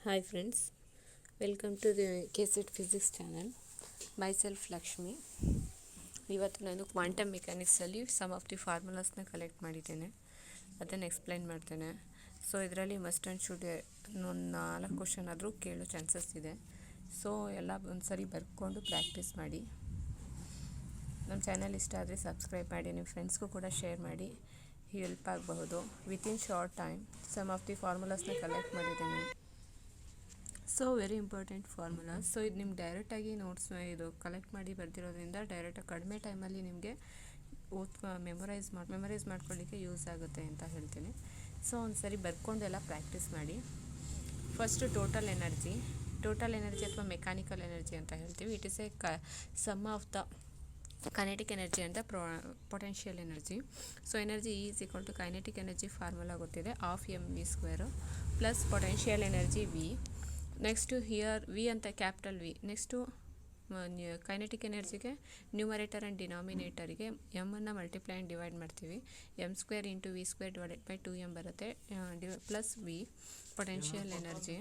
Hi friends, welcome to the KSET Physics channel. Myself Lakshmi. ಇವತ್ತು ನಾನು quantum ಮೆಕ್ಯಾನಿಕ್ಸಲ್ಲಿ some of the ಫಾರ್ಮುಲಾಸ್ನ collect ಮಾಡಿದ್ದೇನೆ, ಅದನ್ನು ಎಕ್ಸ್ಪ್ಲೈನ್ ಮಾಡ್ತೇನೆ. ಸೊ ಇದರಲ್ಲಿ ಮಸ್ಟ್ ಆ್ಯಂಡ್ ಶುಡ್ ಒಂದು 4 ಕ್ವಶನ್ ಆದರೂ ಕೇಳೋ ಚಾನ್ಸಸ್ ಇದೆ. ಸೊ ಎಲ್ಲ ಒಂದು ಸರಿ ಬರ್ಕೊಂಡು ಪ್ರಾಕ್ಟೀಸ್ ಮಾಡಿ. ನಮ್ಮ ಚಾನಲ್ ಇಷ್ಟ ಆದರೆ ಸಬ್ಸ್ಕ್ರೈಬ್ ಮಾಡಿ, ನಿಮ್ಮ ಫ್ರೆಂಡ್ಸ್ಗೂ ಕೂಡ ಶೇರ್ ಮಾಡಿ, ಹೆಲ್ಪ್ ಆಗಬಹುದು. Within short time some of the ಫಾರ್ಮುಲಾಸ್ನ ಕಲೆಕ್ಟ್ ಮಾಡಿದ್ದೇನೆ. So very important formula. So ಇದು ನಿಮ್ಗೆ ಡೈರೆಕ್ಟಾಗಿ ನೋಟ್ಸ್ ಇದು ಕಲೆಕ್ಟ್ ಮಾಡಿ ಬರ್ದಿರೋದ್ರಿಂದ ಡೈರೆಕ್ಟಾಗಿ ಕಡಿಮೆ ಟೈಮಲ್ಲಿ ನಿಮಗೆ ಮೆಮೊರೈಸ್ ಮಾಡ್ಕೊಳ್ಳಿಕ್ಕೆ ಯೂಸ್ ಆಗುತ್ತೆ ಅಂತ ಹೇಳ್ತೀನಿ. ಸೊ ಒಂದು ಸರಿ ಬರ್ಕೊಂಡೆಲ್ಲ ಪ್ರಾಕ್ಟೀಸ್ ಮಾಡಿ. ಫಸ್ಟು ಟೋಟಲ್ ಎನರ್ಜಿ ಅಥವಾ ಮೆಕ್ಯಾನಿಕಲ್ ಎನರ್ಜಿ ಅಂತ ಹೇಳ್ತೀವಿ. It is a sum of the kinetic energy ಅಂತ potential energy. So energy is equal to kinetic energy formula ಗೊತ್ತಿದೆ, ½ mv² plus potential energy V. Next here V ಅಂತ capital V. Next kinetic ಎನರ್ಜಿಗೆ numerator and ಡಿನಾಮಿನೇಟರಿಗೆ ಎಮ್ಮನ್ನು multiply and divide ಮಾಡ್ತೀವಿ. m² into v² divided by 2m ಬರುತ್ತೆ, plus V potential energy.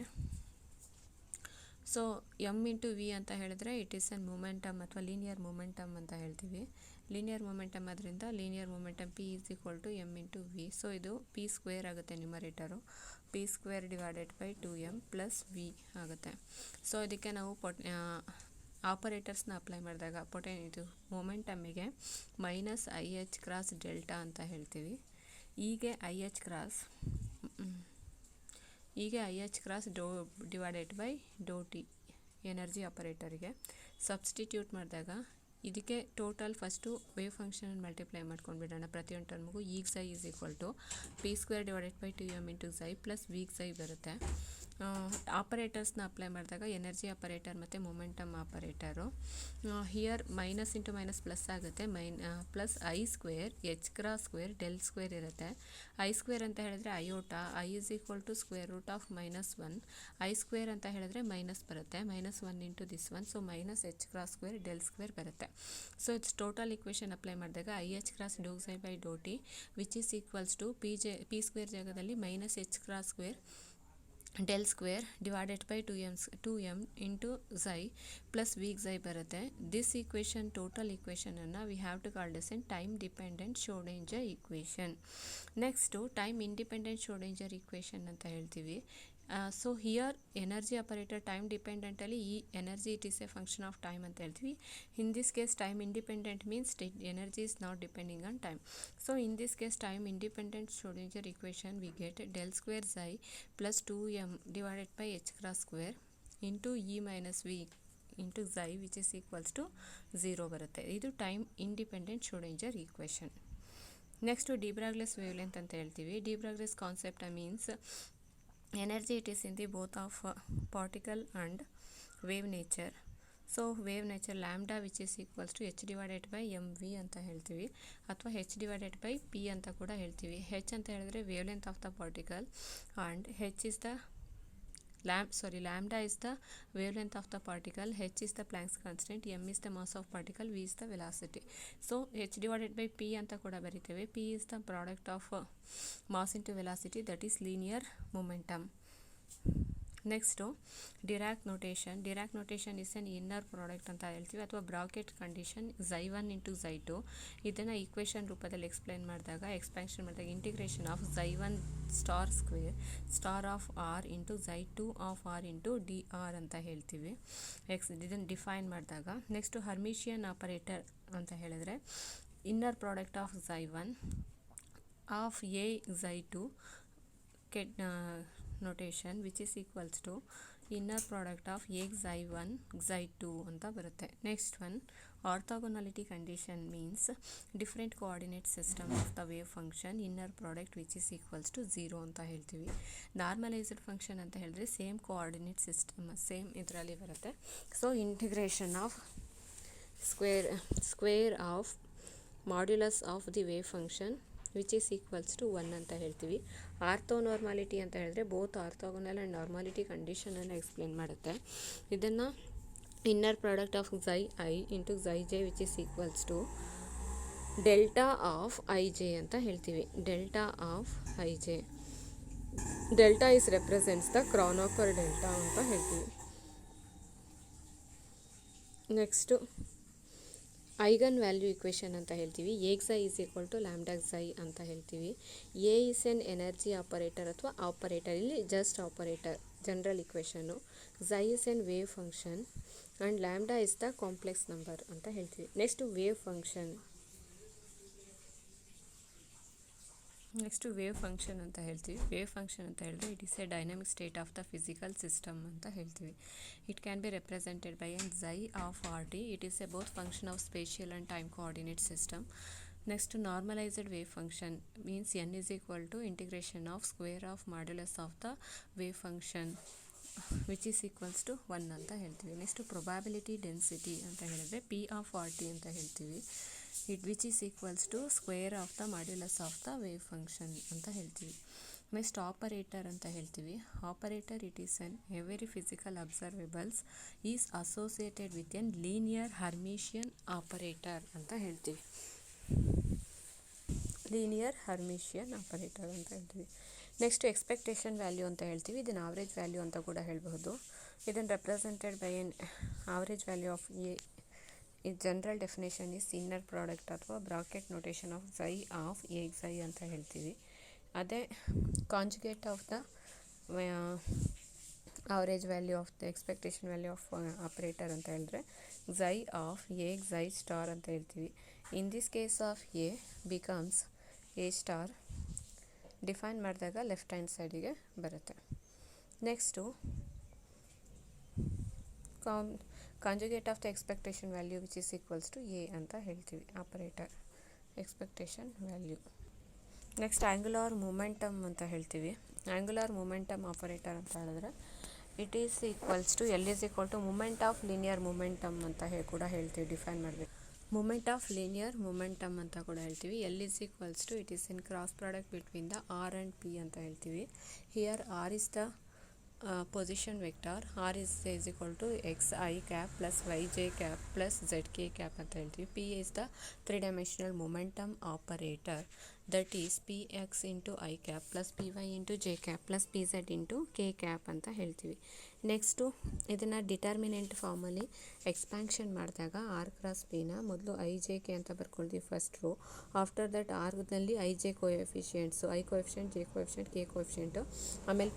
So M into V ಅಂತ ಹೇಳಿದ್ರೆ it is an momentum ಅಥವಾ linear momentum ಅಂತ ಹೇಳ್ತೀವಿ. ಲೀನಿಯರ್ ಮೊಮೆಂಟಮ್ ಅದರಿಂದ linear momentum P is equal to M into V. So ಇದು p² ಆಗುತ್ತೆ numerator, p² divided by 2m plus V ಆಗುತ್ತೆ. So ಇದಕ್ಕೆ ನಾವು ಆಪರೇಟರ್ಸ್ನ ಅಪ್ಲೈ ಮಾಡಿದಾಗ ಇದು ಮೊಮೆಂಟಮ್ಮಿಗೆ ಮೈನಸ್ IH ಕ್ರಾಸ್ ಡೆಲ್ಟಾ ಅಂತ ಹೇಳ್ತೀವಿ. ಹೀಗೆ IH cross divided by do T energy ಆಪರೇಟರಿಗೆ ಸಬ್ಸ್ಟಿಟ್ಯೂಟ್ ಮಾಡಿದಾಗ ಇದಕ್ಕೆ total first wave function multiply ಮಾಡ್ಕೊಂಡ್ಬಿಡೋಣ ಪ್ರತಿಯೊಂದು ಟರ್ಮ್ಗೂ. ಈಗ psi is equal to p² divided by 2m into psi plus weak psi ಬರುತ್ತೆ. ಆಪರೇಟರ್ಸ್ನ ಅಪ್ಲೈ ಮಾಡಿದಾಗ ಎನರ್ಜಿ ಆಪರೇಟರ್ ಮತ್ತು momentum operator. Here minus into minus plus ಆಗುತ್ತೆ, ಪ್ಲಸ್ I² h² del² ಇರುತ್ತೆ. I² ಅಂತ ಹೇಳಿದ್ರೆ iota, I is equal to √(-1). I² ಅಂತ ಹೇಳಿದ್ರೆ ಮೈನಸ್ ಬರುತ್ತೆ, -1 into this one. So minus h² del² ಬರುತ್ತೆ. So it's total equation apply ಮಾಡಿದಾಗ IH cross do psi by do T which is equals to p² ಜಾಗದಲ್ಲಿ -h² del² divided by 2m into psi plus weak psi ಬರುತ್ತೆ. This equation total ಈಕ್ವೇಷನನ್ನು we have to called as an time dependent Schrodinger equation. Next time independent Schrodinger equation ಅಂತ ಹೇಳ್ತೀವಿ. So here energy operator time ಡಿಪೆಂಡೆಂಟಲ್ಲಿ ಈ energy it is a function of time ಅಂತ ಹೇಳ್ತೀವಿ. In this case time independent means energy is not depending on time. So in this case time independent Schrodinger equation we get del² psi plus 2m divided by h² into E minus V into psi which is equals to 0 ಬರುತ್ತೆ. ಇದು time independent Schrodinger equation. Next de Broglie's wave length ಅಂತ ಹೇಳ್ತೀವಿ. De Broglie's concept means energy it is in the both of particle and wave nature. So wave nature lambda which is equals to h divided by mv ಅಂತ ಹೇಳ್ತೀವಿ, ಅಥವಾ h divided by p ಅಂತ ಕೂಡ ಹೇಳ್ತೀವಿ. h ಅಂತ ಹೇಳಿದ್ರೆ wave length of the particle and h is the lambda is the wavelength of the particle, h is the Planck's constant, m is the mass of particle, v is the velocity. So h divided by p ಅಂತ ಕೂಡ ಬರೀತೇವೆ. p is the product of mass into velocity, that is linear momentum. Next Dirac notation is an inner product ಅಂತ ಹೇಳ್ತೀವಿ, ಅಥವಾ bracket condition psi one into psi two. ಇದನ್ನು equation ರೂಪದಲ್ಲಿ expansion ಮಾಡಿದಾಗ integration of psi one star of r into psi two of r into dr ಅಂತ ಹೇಳ್ತೀವಿ. ಇದನ್ನು define ಮಾಡಿದಾಗ ನೆಕ್ಸ್ಟು ಹರ್ಮಿಷಿಯನ್ ಆಪರೇಟರ್ ಅಂತ ಹೇಳಿದ್ರೆ inner product of psi one of a psi two notation which is equals to inner product of a xi1 xi2 ಅಂತ ಬರುತ್ತೆ. Next one orthogonality condition means different coordinate system of the wave function inner product which is equals to 0 ಅಂತ ಹೇಳ್ತೀವಿ. Normalised function ಅಂತ ಹೇಳಿದ್ರೆ same coordinate system same ಇದರಲ್ಲಿ ಬರುತ್ತೆ. So integration of square of modulus of the wave function which is equals to 1 ಅಂತ ಹೇಳ್ತೀವಿ. Orthonormality ಅಂತ ಹೇಳಿದ್ರೆ ಬೋತ್ ಆರ್ಥೋಗೊನಲ್ ಆ್ಯಂಡ್ ನಾರ್ಮಾಲಿಟಿ ಕಂಡೀಷನನ್ನು ಎಕ್ಸ್ಪ್ಲೇನ್ ಮಾಡುತ್ತೆ. ಇದನ್ನು inner product of psi I into psi J which is equals to delta of I J ಅಂತ ಹೇಳ್ತೀವಿ. Delta of I J delta is represents the Kronecker delta ಅಂತ ಹೇಳ್ತೀವಿ. Next eigen value equation ಅಂತ ಹೇಳ್ತೀವಿ. X I is equal to lambda x I ಅಂತ ಹೇಳ್ತೀವಿ. A is an energy operator ಅಥವಾ operator, ಇಲ್ಲಿ just operator general equation. Psi is an wave function and lambda is the complex number ಅಂತ ಹೇಳ್ತೀವಿ. Next wave function ಅಂತ ಹೇಳ್ತೀವಿ. Wave function ಅಂತ ಹೇಳಿದ್ರೆ it is a dynamic state of the physical system ಅಂತ ಹೇಳ್ತೀವಿ. It can be represented by an psi of R T. It is a both function of spatial and time coordinate system. Next normalized wave function means an is equal to integration of square of modulus of the wave function which is equals to 1 ಅಂತ ಹೇಳ್ತೀವಿ. Next probability density ಅಂತ ಹೇಳಿದ್ರೆ P of R T ಅಂತ ಹೇಳ್ತೀವಿ. Which is equals to square of the modulus of the wave function ಅಂತ ಹೇಳ್ತೀವಿ. Next operator ಅಂತ ಹೇಳ್ತೀವಿ. Operator it is an every physical observables is associated with an linear Hermitian operator ಅಂತ ಹೇಳ್ತೀವಿ. Linear Hermitian operator ಅಂತ ಹೇಳ್ತೀವಿ. Next expectation value ಅಂತ ಹೇಳ್ತೀವಿ. ಇದನ್ನು ಆವ್ರೇಜ್ ವ್ಯಾಲ್ಯೂ ಅಂತ ಕೂಡ ಹೇಳಬಹುದು. ಇದನ್ನು represented by an average value of A. ಈ general definition is inner product ಅಥವಾ bracket notation of psi of X I ಅಂತ ಹೇಳ್ತೀವಿ. ಅದೇ conjugate of the average value of the expectation value of operator ಅಂತ ಹೇಳಿದ್ರೆ psi of A psi star ಅಂತ ಹೇಳ್ತೀವಿ. In this case of A becomes A star. Define ಮಾಡಿದಾಗ left hand ಸೈಡಿಗೆ ಬರುತ್ತೆ. Next conjugate of the expectation value which is equals to A ಅಂತ ಹೇಳ್ತೀವಿ. Operator expectation value. Next angular momentum ಅಂತ ಹೇಳ್ತೀವಿ. Angular momentum operator ಅಂತ ಹೇಳಿದ್ರೆ it is equals to L is equal to moment of linear momentum ಅಂತ ಕೂಡ ಹೇಳ್ತೀವಿ. Define ಮಾಡಬೇಕು. ಮೂಮೆಂಟ್ ಆಫ್ ಲೀನಿಯರ್ ಮೊಮೆಂಟಮ್ ಅಂತ ಕೂಡ ಹೇಳ್ತೀವಿ. L is equals to it is in cross product between the R and P ಅಂತ ಹೇಳ್ತೀವಿ. Here R is the position vector. R is equal to xi cap plus yj cap plus zk cap ಅಂತ ಹೇಳ್ತೀವಿ. P is the 3-dimensional momentum operator, that is px into i cap plus py into j cap plus pz into k cap ಅಂತ ಹೇಳ್ತೀವಿ. Next ಇದನ್ನು determinant ಫಾರ್ಮಲ್ಲಿ expansion ಮಾಡಿದಾಗ R cross ಪಿನ ಮೊದಲು I J K ಅಂತ ಬರ್ಕೊಳ್ತೀವಿ ಫಸ್ಟ್ ರೋ. ಆಫ್ಟರ್ ದಟ್ ಆರ್ನಲ್ಲಿ I J coefficients, I coefficient, J coefficient, K coefficient. ಆಮೇಲೆ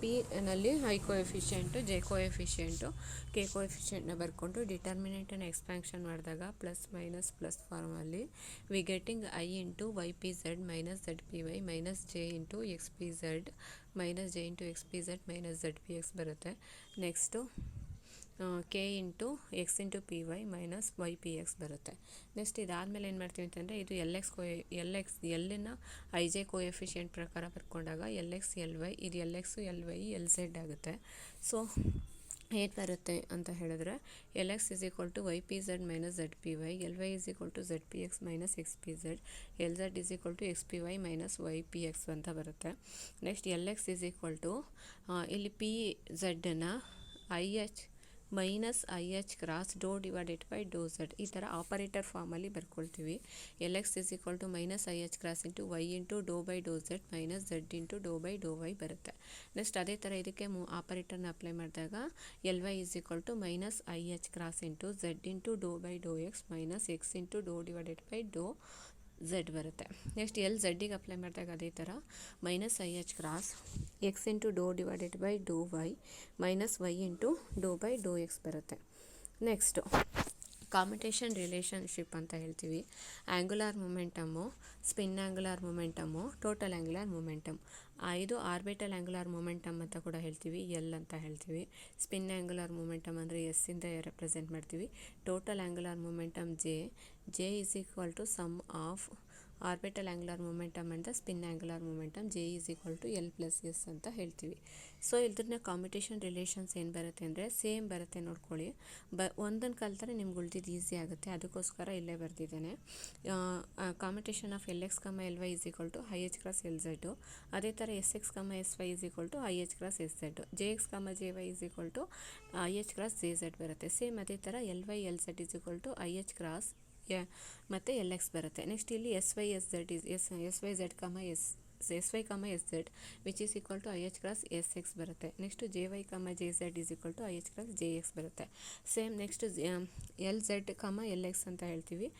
ಪಿನಲ್ಲಿ I coefficient, J coefficient, K ಕೋಎಫಿಷಿಯೆಂಟ್ನ ಬರ್ಕೊಂಡು ಡಿಟರ್ಮಿನೆಂಟನ್ನು ಎಕ್ಸ್ಪ್ಯಾನ್ಷನ್ ಮಾಡಿದಾಗ ಪ್ಲಸ್ ಮೈನಸ್ ಪ್ಲಸ್ ಫಾರ್ಮಲ್ಲಿ we getting I into Y P Z minus Z P Y minus J into X P Z minus J into X P Z minus Z P X ಬರುತ್ತೆ. Next K into X into P Y minus Y P X ಬರುತ್ತೆ. Next ಇದಾದಮೇಲೆ ಏನು ಮಾಡ್ತೀವಿ ಅಂತಂದರೆ ಇದು ಎಲ್ಲಿನ I J coefficient ಪ್ರಕಾರ ಬರ್ಕೊಂಡಾಗ L X L Y, ಇದು L X L Y L Z ಆಗುತ್ತೆ. ಸೊ ಏನು ಬರುತ್ತೆ ಅಂತ ಹೇಳಿದ್ರೆ L X is equal to Y P Z minus Z P Y, L Y is equal to Z P X minus X P Z, L Z is equal to X P Y minus Y P X ಅಂತ ಬರುತ್ತೆ. Next L X is equal to ಇಲ್ಲಿ P ಝೆಡ್ನ I H minus I H cross Dow divided by Dow Z ಈ ಥರ operator ಫಾರ್ಮಲ್ಲಿ ಬರ್ಕೊಳ್ತೀವಿ. L X is equal to minus I H cross into Y into doh by Dow Z minus Z into doh by Dow Y ಬರುತ್ತೆ. Next ಅದೇ ಥರ ಇದಕ್ಕೆ ಆಪರೇಟರ್ನ apply ಮಾಡಿದಾಗ L Y is equal to minus I H cross into Z into doh by Dow X minus X into Dow divided by Dow Z ಬರುತ್ತೆ. Next L ಝೆಡ್ಡಿಗೆ apply ಮಾಡಿದಾಗ ಅದೇ ಥರ minus I H cross X into Dow divided by Dow Y minus Y into doh by Dow X ಬರುತ್ತೆ. Next commutation relationship ಅಂತ ಹೇಳ್ತೀವಿ. Angular momentum, spin angular momentum, total angular momentum. ಇದು orbital angular momentum ಅಂತ ಕೂಡ ಹೇಳ್ತೀವಿ, L ಅಂತ ಹೇಳ್ತೀವಿ. Spin angular momentum ಅಂದರೆ ಎಸ್ ಇಂದ ರೆಪ್ರೆಸೆಂಟ್ ಮಾಡ್ತೀವಿ. Total angular momentum J is equal to sum of orbital angular momentum and the spin angular momentum J is equal to L plus S ಅಂತ ಹೇಳ್ತೀವಿ. ಸೊ ಇದ್ರನ್ನ ಕಾಂಪಿಟೇಷನ್ ರಿಲೇಷನ್ಸ್ ಏನು ಬರುತ್ತೆ ಅಂದರೆ same ಬರುತ್ತೆ ನೋಡ್ಕೊಳ್ಳಿ. ಒಂದನ್ನು ಕಲ್ತರೆ ನಿಮ್ಗೆ ಉಳಿದಿದ್ದು ಈಸಿ ಆಗುತ್ತೆ, ಅದಕ್ಕೋಸ್ಕರ ಇಲ್ಲೇ ಬರೆದಿದ್ದೇನೆ. Competition of L X comma L Y is equal to I H cross L Z. ಅದೇ ಥರ S X comma S Y is equal to I H cross S Z. J X comma J Y is equal to I H cross J Z ಬರುತ್ತೆ. Same ಅದೇ ಥರ L Y L Z is equal to I H cross ಮತ್ತು L X ಬರುತ್ತೆ. Next ಇಲ್ಲಿ S Y S Z S Y Z comma S Y comma S Z which is equal to I H cross S X ಬರುತ್ತೆ. Next J Y comma J Z is equal to I H cross J X ಬರುತ್ತೆ. Same next L Z comma L X ಅಂತ ಹೇಳ್ತೀವಿ,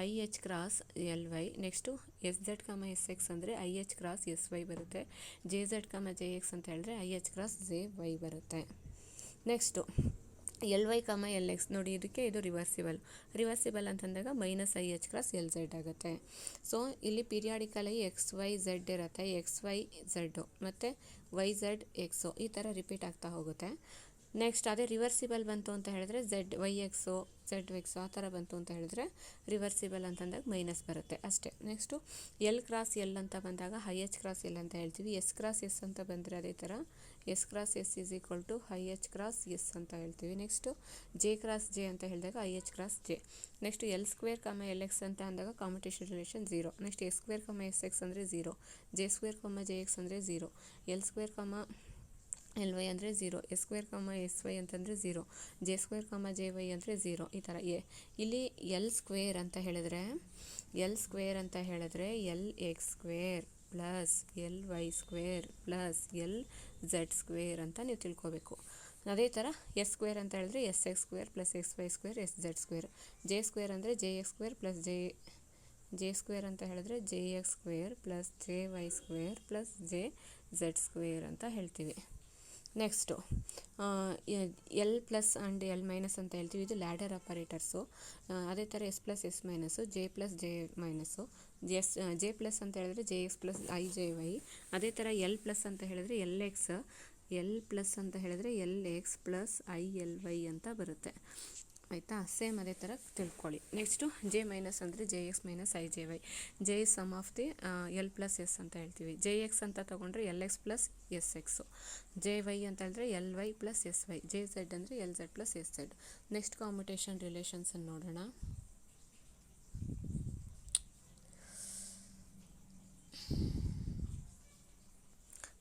I H cross L Y. Next S Z comma S X ಅಂದರೆ I H cross S Y ಬರುತ್ತೆ. J Z comma J X ಅಂತ ಹೇಳಿದ್ರೆ I H cross J Y ಬರುತ್ತೆ. Next L Y comma L X ನೋಡಿ, ಇದಕ್ಕೆ ಇದು reversible ಅಂತಂದಾಗ minus I H cross L Z ಆಗುತ್ತೆ. ಸೊ ಇಲ್ಲಿ ಪೀರಿಯಾಡಿಕಲಿ ಎಕ್ಸ್ ವೈ ಝೆಡ್ ಇರುತ್ತೆ, ಎಕ್ಸ್ ವೈ ಝೆಡ್ಡು ಮತ್ತು ವೈ ಝೆಡ್ ಎಕ್ಸು ಈ ಥರ ರಿಪೀಟ್ ಆಗ್ತಾ ಹೋಗುತ್ತೆ. ನೆಕ್ಸ್ಟ್ ಅದೇ ರಿವರ್ಸಿಬಲ್ ಬಂತು ಅಂತ ಹೇಳಿದ್ರೆ Z Y X Z X ಆ ಥರ ಬಂತು ಅಂತ ಹೇಳಿದ್ರೆ ರಿವರ್ಸಿಬಲ್ ಅಂತಂದಾಗ ಮೈನಸ್ ಬರುತ್ತೆ ಅಷ್ಟೇ. ನೆಕ್ಸ್ಟು ಎಲ್ ಕ್ರಾಸ್ ಎಲ್ ಅಂತ ಬಂದಾಗ ಐ ಎಚ್ ಕ್ರಾಸ್ ಎಲ್ ಅಂತ ಹೇಳ್ತೀವಿ. ಎಸ್ ಕ್ರಾಸ್ ಎಸ್ ಅಂತ ಬಂದರೆ ಅದೇ ಥರ S cross S is equal to I H cross S ಅಂತ ಹೇಳ್ತೀವಿ. ನೆಕ್ಸ್ಟು ಜೆ ಕ್ರಾಸ್ ಜೆ ಅಂತ ಹೇಳಿದಾಗ I H cross J. Next L square comma L X ಅಂತ ಅಂದಾಗ computation relation 0. Next S square comma S X ಅಂದರೆ 0, J square comma J X ಅಂದರೆ 0, L square comma L Y ಅಂದರೆ 0, S square comma S Y ಅಂತಂದರೆ 0, J square comma J Y ಅಂದರೆ 0 ಈ ಥರ. ಇಲ್ಲಿ ಎಲ್ ಸ್ಕ್ವೇರ್ ಅಂತ ಹೇಳಿದ್ರೆ L X square plus L Y square plus L Z square ಅಂತ ನೀವು ತಿಳ್ಕೊಬೇಕು. ಅದೇ ಥರ ಎಸ್ ಸ್ಕ್ವೇರ್ ಅಂತ ಹೇಳಿದ್ರೆ S X square plus X Y square S Z square. J square ಅಂದರೆ J X square plus J square ಅಂತ ಹೇಳಿದ್ರೆ J X square plus J Y square plus J Z square ಅಂತ ಹೇಳ್ತೀವಿ. Next L plus and L minus ಅಂತ ಹೇಳ್ತೀವಿ, ಇದು ladder operators. ಅದೇ ಥರ S plus S minus, J plus J minus, J plus ಅಂತ ಹೇಳಿದ್ರೆ J X plus I J Y. ಅದೇ ಥರ ಎಲ್ ಪ್ಲಸ್ ಅಂತ ಹೇಳಿದ್ರೆ ಎಲ್ ಎಕ್ಸ್, ಎಲ್ ಪ್ಲಸ್ ಅಂತ ಹೇಳಿದ್ರೆ L X plus I L Y ಅಂತ ಬರುತ್ತೆ. ಆಯಿತಾ, ಸೇಮ್ ಅದೇ ಥರ ತಿಳ್ಕೊಳ್ಳಿ. ನೆಕ್ಸ್ಟು ಜೆ ಮೈನಸ್ ಅಂದರೆ J X minus I J Y. J is sum of the L plus S ಅಂತ ಹೇಳ್ತೀವಿ. ಜೆ ಎಕ್ಸ್ ಅಂತ ತೊಗೊಂಡ್ರೆ L X plus S X. J Y ಅಂತ ಹೇಳಿದ್ರೆ L Y plus S Y. J Z ಅಂದರೆ L Z plus S Z. Next competition ರಿಲೇಷನ್ಸನ್ನು ನೋಡೋಣ.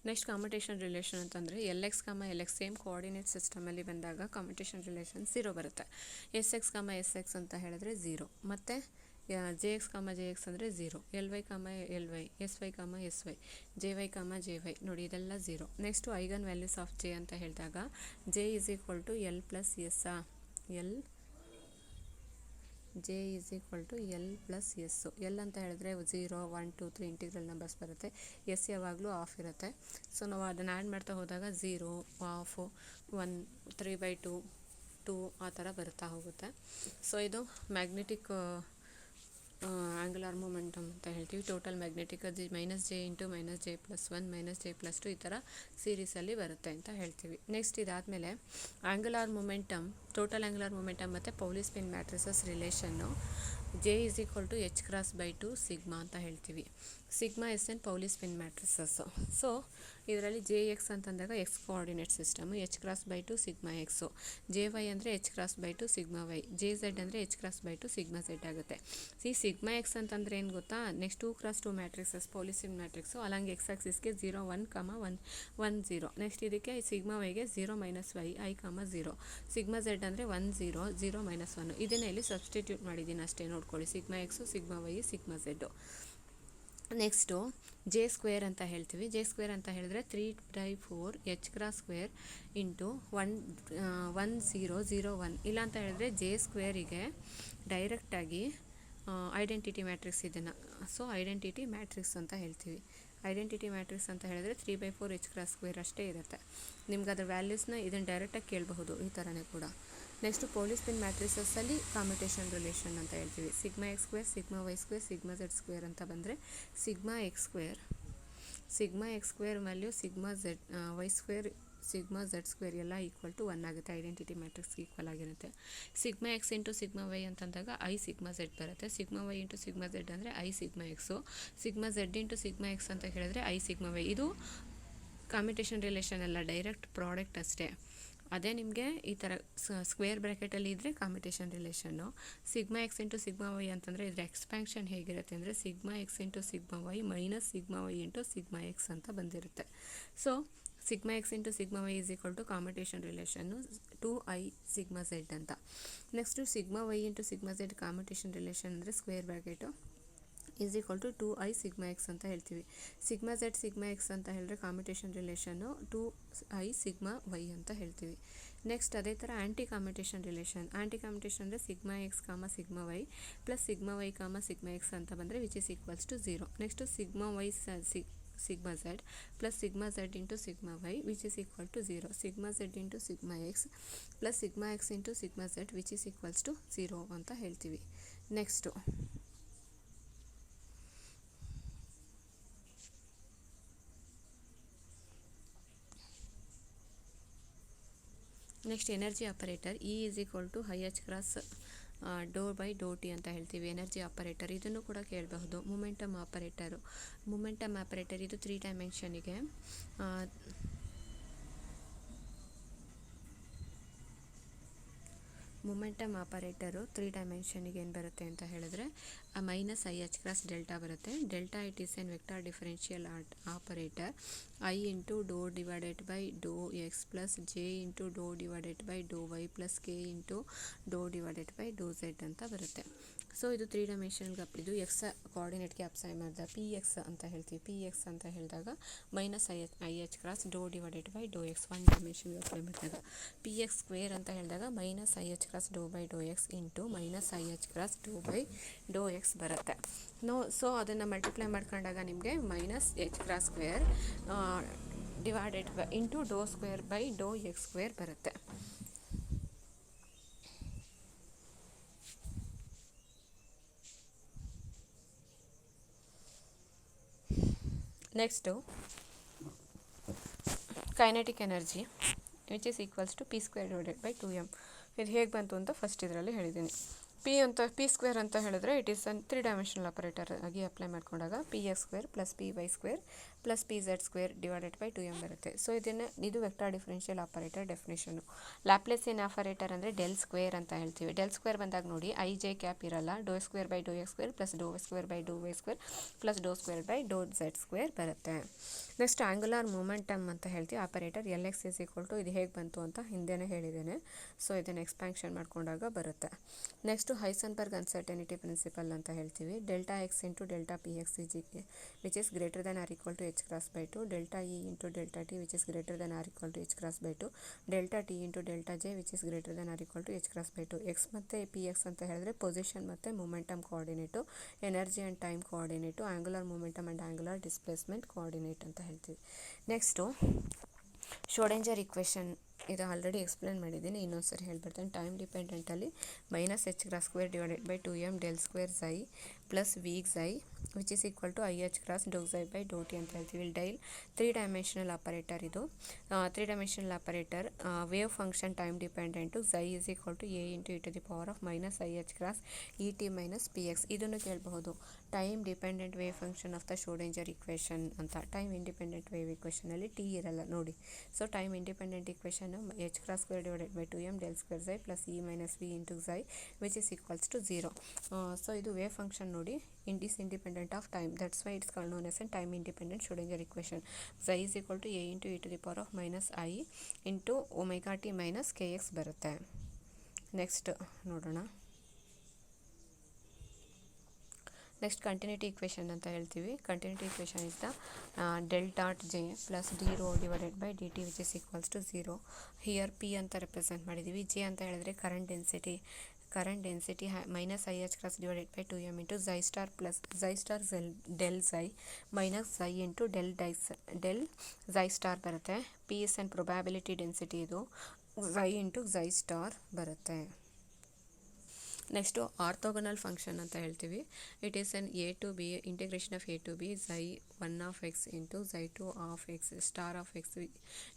Next competition relation ಅಂತಂದರೆ L X comma L X same coordinate ಸಿಸ್ಟಮಲ್ಲಿ ಬಂದಾಗ competition relation 0 ಬರುತ್ತೆ. S X comma S X ಅಂತ ಹೇಳಿದ್ರೆ 0, ಮತ್ತು J X comma J X ಅಂದರೆ 0, L Y comma L Y, S Y comma S Y, J Y comma J Y ನೋಡಿ ಇದೆಲ್ಲ 0. Next eigen values of J ಅಂತ ಹೇಳಿದಾಗ J is equal to L plus ಎಸ್ಸಾ, J is equal to L plus S. L ಅಂತ ಹೇಳಿದ್ರೆ 0, 1, 2, 3 integral numbers ಬರುತ್ತೆ. S ಯಾವಾಗಲೂ of ಇರುತ್ತೆ. ಸೊ ನಾವು ಅದನ್ನು ಆ್ಯಡ್ ಮಾಡ್ತಾ ಹೋದಾಗ 0, ಆಫು, 1, 3/2, 2 ಆ ಥರ ಬರ್ತಾ ಹೋಗುತ್ತೆ. ಸೊ ಇದು ಮ್ಯಾಗ್ನೆಟಿಕ್ ಆ್ಯಂಗುಲರ್ ಮೊಮೆಂಟಮ್ ಅಂತ ಹೇಳ್ತೀವಿ. Total magnetic minus J into minus J plus 1 minus J plus 2 ಈ ಥರ ಸೀರೀಸಲ್ಲಿ ಬರುತ್ತೆ ಅಂತ ಹೇಳ್ತೀವಿ. ನೆಕ್ಸ್ಟ್ ಇದಾದಮೇಲೆ angular momentum, total angular momentum ಮತ್ತು Pauli spin matrices relation J is equal to H cross by 2 sigma ಅಂತ ಹೇಳ್ತೀವಿ. Sigma as an Pauli spin matrices. So ಇದರಲ್ಲಿ ಜೆ ಎಕ್ಸ್ ಅಂತಂದಾಗ X coordinate system, H cross by 2 sigma X. J Y ಅಂದರೆ H cross by 2 sigma Y. J Z ಅಂದರೆ H cross by 2 sigma Z ಆಗುತ್ತೆ. Sigma X ಅಂತಂದರೆ ಏನು ಗೊತ್ತಾ, next 2 cross 2 matrices Pauli spin matrix. Along X ಆಕ್ಸಿಸ್ಗೆ 0, 1, 1, 1, 0. Next ಇದಕ್ಕೆ sigma ವೈಗೆ 0 minus Y I 0. Sigma Z ಅಂದರೆ 1, 0, 0 ಮೈನಸ್ 1. ಇದನ್ನೇ ಇಲ್ಲಿ ಸಬ್ಸ್ಟಿಟ್ಯೂಟ್ ಮಾಡಿದ್ದೀನಿ ಅಷ್ಟೇ, ನೋಡ್ಕೊಳ್ಳಿ. Sigma X, sigma Y, sigma Z. Next J square ಅಂತ ಹೇಳ್ತೀವಿ. ಜೆ ಸ್ಕ್ವೇರ್ ಅಂತ ಹೇಳಿದ್ರೆ 3/4 ಎಚ್ ಕ್ರಾಸ್ ಸ್ಕ್ವೇರ್ ಇಂಟು 1, 0, 0, 1. ಇಲ್ಲ ಅಂತ ಹೇಳಿದ್ರೆ ಜೆ ಸ್ಕ್ವೇರಿಗೆ ಡೈರೆಕ್ಟಾಗಿ ಐಡೆಂಟಿಟಿ ಮ್ಯಾಟ್ರಿಕ್ಸ್ ಇದನ್ನು, ಸೊ ಐಡೆಂಟಿಟಿ ಮ್ಯಾಟ್ರಿಕ್ಸ್ ಅಂತ ಹೇಳ್ತೀವಿ. ಐಡೆಂಟಿಟಿ ಮ್ಯಾಟ್ರಿಕ್ಸ್ ಅಂತ ಹೇಳಿದ್ರೆ 3/4 ಎಚ್ ಕ್ರಾಸ್ ಸ್ಕ್ವೇರ್ ಅಷ್ಟೇ ಇರುತ್ತೆ. ನಿಮ್ಗೆ ಅದರ ವ್ಯಾಲ್ಯೂಸ್ನ ಇದನ್ನು ಡೈರೆಕ್ಟಾಗಿ ಕೇಳಬಹುದು, ಈ ಥರನೇ ಕೂಡ. ನೆಕ್ಸ್ಟು ಪೌಲಿ ಸ್ಪಿನ್ ಮ್ಯಾಟ್ರಿಸಸ್ಸಲ್ಲಿ ಕಾಂಪಿಟೇಷನ್ ರಿಲೇಷನ್ ಅಂತ ಹೇಳ್ತೀವಿ. Sigma X square, sigma Y square, sigma Z square ಅಂತ ಬಂದರೆ sigma X square value sigma Z Y square, sigma Z square ಎಲ್ಲ ಈಕ್ವಲ್ ಟು 1 ಆಗುತ್ತೆ. ಐಡೆಂಟಿಟಿ ಮ್ಯಾಟ್ರಿಕ್ಸ್ ಈಕ್ವಲ್ ಆಗಿರುತ್ತೆ. Sigma X into sigma Y ಅಂತಂದಾಗ I sigma Z ಬರುತ್ತೆ. Sigma Y into sigma Z ಅಂದರೆ I sigma X. Sigma Z into sigma X ಅಂತ ಹೇಳಿದ್ರೆ I sigma y. ಇದು competition relation ಅಲ್ಲ, direct product ಅಷ್ಟೇ. ಅದೇ ನಿಮಗೆ ಈ ಥರ ಸ್ಕ್ವೇರ್ ಬ್ರ್ಯಾಕೆಟಲ್ಲಿ ಇದ್ದರೆ competition relation. Sigma X into sigma y ಅಂತಂದರೆ ಇದ್ರ ಎಕ್ಸ್ಪ್ಯಾನ್ಷನ್ ಹೇಗಿರುತ್ತೆ ಅಂದರೆ sigma X into sigma y minus sigma Y into sigma X ಅಂತ ಬಂದಿರುತ್ತೆ. So sigma X into sigma y is equal to competition relation 2i sigma z ಅಂತ. Next sigma Y into sigma z competition relation ಅಂದರೆ square bracket is equal to 2i sigma X ಅಂತ ಹೇಳ್ತೀವಿ. Sigma Z sigma X ಅಂತ ಹೇಳಿದ್ರೆ ಕಾಮ್ಯುಟೇಷನ್ relation 2i sigma Y ಅಂತ ಹೇಳ್ತೀವಿ. Next ಅದೇ ಥರ ಆ್ಯಂಟಿ ಕಾಮ್ಯುಟೇಷನ್ ರಿಲೇಷನ್. ಆ್ಯಂಟಿ ಕಾಮ್ಯುಟೇಷನ್ ಅಂದರೆ sigma X comma sigma Y plus sigma Y comma sigma X ಅಂತ ಬಂದರೆ which is equals to 0. Next sigma Y sigma z plus sigma z into sigma y which is equal to 0. Sigma z into sigma x plus sigma x into sigma z which is equals to 0 ಅಂತ ಹೇಳ್ತೀವಿ. Next next energy operator E is equal to I H cross do by do T ಅಂತ ಹೇಳ್ತೀವಿ. Energy operator ಇದನ್ನು ಕೂಡ ಕೇಳಬಹುದು. Momentum operator ಇದು 3 ಡೈಮೆನ್ಷನಿಗೆ momentum operator 3 ಡೈಮೆನ್ಷನಿಗೆ ಏನು ಬರುತ್ತೆ ಅಂತ ಹೇಳಿದ್ರೆ minus I H cross delta ಬರುತ್ತೆ. Delta it is an vector differential operator i into Dow divided by Dow x plus j into Dow divided by Dow y plus k into Dow divided by Dow z ಅಂತ ಬರುತ್ತೆ. So ಇದು 3 ಡೈಮೆನ್ಷನ್ಗೆ ಇದು x ಕೋಆರ್ಡಿನೇಟ್ಗೆ apply ಮಾಡಿದ p X ಅಂತ ಹೇಳ್ತೀವಿ. P X ಅಂತ ಹೇಳಿದಾಗ minus I H cross Dow divided by Dow x 1 ಡೈಮೆನ್ಷನ್ಗೆ apply ಮಾಡಿದಾಗ ಪಿ ಎಕ್ಸ್ ಸ್ಕ್ವೇರ್ ಅಂತ ಹೇಳಿದಾಗ minus I H cross do by Dow x into minus I H cross do by Dow X ಬರುತ್ತೆ. So ಅದನ್ನು multiply ಮಾಡ್ಕೊಂಡಾಗ ನಿಮಗೆ minus h cross square divided by into do square by Dow X square ಬರುತ್ತೆ. Next kinetic energy which is equals to p square divided by 2m. ಇದು ಹೇಗೆ ಬಂತು ಅಂತ first ಇದರಲ್ಲಿ ಹೇಳಿದ್ದೀನಿ. ಪಿ ಸ್ಕ್ವೇರ್ ಅಂತ ಹೇಳಿದ್ರೆ ಇಟ್ ಈಸ್ 3 ಡೈಮೆನ್ಷನಲ್ ಆಪರೇಟರ್ ಆಗಿ ಅಪ್ಲೈ ಮಾಡ್ಕೊಂಡಾಗ p x square plus p y square plus p z square divided by 2m ಬರುತ್ತೆ. ಸೊ ಇದು vector differential operator definition. Laplacian operator ಅಂದರೆ ಡೆಲ್ ಸ್ಕ್ವೇರ್ ಅಂತ ಹೇಳ್ತೀವಿ. ಡೆಲ್ ಸ್ಕ್ವೇರ್ ಬಂದಾಗ ನೋಡಿ ಐ ಜೆ ಕ್ಯಾಪ್ ಇರಲ್ಲ. Do square by Dow X square plus do square by Dow Y square plus do square by Dow Z square ಬರುತ್ತೆ. Next angular momentum ಅಂತ ಹೇಳ್ತೀವಿ operator L X is equal to ಇದು ಹೇಗೆ ಬಂತು ಅಂತ ಹಿಂದೆನೇ ಹೇಳಿದ್ದೇನೆ. ಸೊ ಇದನ್ನು ಎಕ್ಸ್ಪ್ಯಾನ್ಷನ್ ಮಾಡ್ಕೊಂಡಾಗ ಬರುತ್ತೆ. ನೆಕ್ಸ್ಟು ಹೈಸನ್ಬರ್ಗ್ ಅನ್ಸರ್ಟನಿಟಿ ಪ್ರಿನ್ಸಿಪಲ್ ಅಂತ ಹೇಳ್ತೀವಿ. Delta x into delta p x which is greater than or equal to H cross by 2 delta E into delta t which is greater than or equal to H cross by 2 delta t into delta j which is greater than or equal to H cross by 2. X ಮತ್ತು p X ಅಂತ ಹೇಳಿದ್ರೆ position ಮತ್ತು momentum coordinate, energy and time coordinate, angular momentum and angular displacement coordinate ಅಂತ ಹೇಳ್ತೀವಿ. Next Schrodinger equation ಇದು already explain ಮಾಡಿದ್ದೀನಿ, ಇನ್ನೊಂದ್ಸರಿ ಹೇಳ್ಬಿಡ್ತೇನೆ. ಟೈಮ್ ಡಿಪೆಂಡೆಂಟಲ್ಲಿ minus h cross square divided by 2m del square psi plus weak psi which is equal to I H cross do psi by do T ಅಂತ ಹೇಳ್ತೀವಿ. Del 3 dimensional operator ಇದು. 3 dimensional operator wave function time dependent psi is equal to a into e to the power of minus I H cross E t minus p x. ಇದನ್ನು ಕೇಳಬಹುದು. Time dependent wave function of the Schrodinger equation ಅಂತ. Time independent wave ಇಕ್ವೇಷನಲ್ಲಿ t ಇರಲ್ಲ ನೋಡಿ. So time independent equation h cross square divided by 2m del square psi plus e minus V into psi which is equals to 0. So ಇದು wave function ನೋಡಿ independent of time. That's why it's called known as an time independent Schrodinger equation. Psi is equal to a into e to the power of minus i into omega t minus k x ಬರುತ್ತೆ. Next ನೋಡೋಣ. Next continuity equation ಅಂತ ಹೇಳ್ತೀವಿ. Continuity equation is the del dot j plus d rho divided by D t which is equals to 0. Here p ಅಂತ represent ಮಾಡಿದ್ದೀವಿ. J ಅಂತ ಹೇಳಿದ್ರೆ current density minus I H cross divided by 2m into psi star plus psi star del psi minus psi into del psi star ಬರುತ್ತೆ. P is and probability density ಇದು psi into psi star ಬರುತ್ತೆ. Next orthogonal function ಅಂತ ಹೇಳ್ತೀವಿ. It is an a to b integration of a to b psi 1 of x into psi 2 of x star of x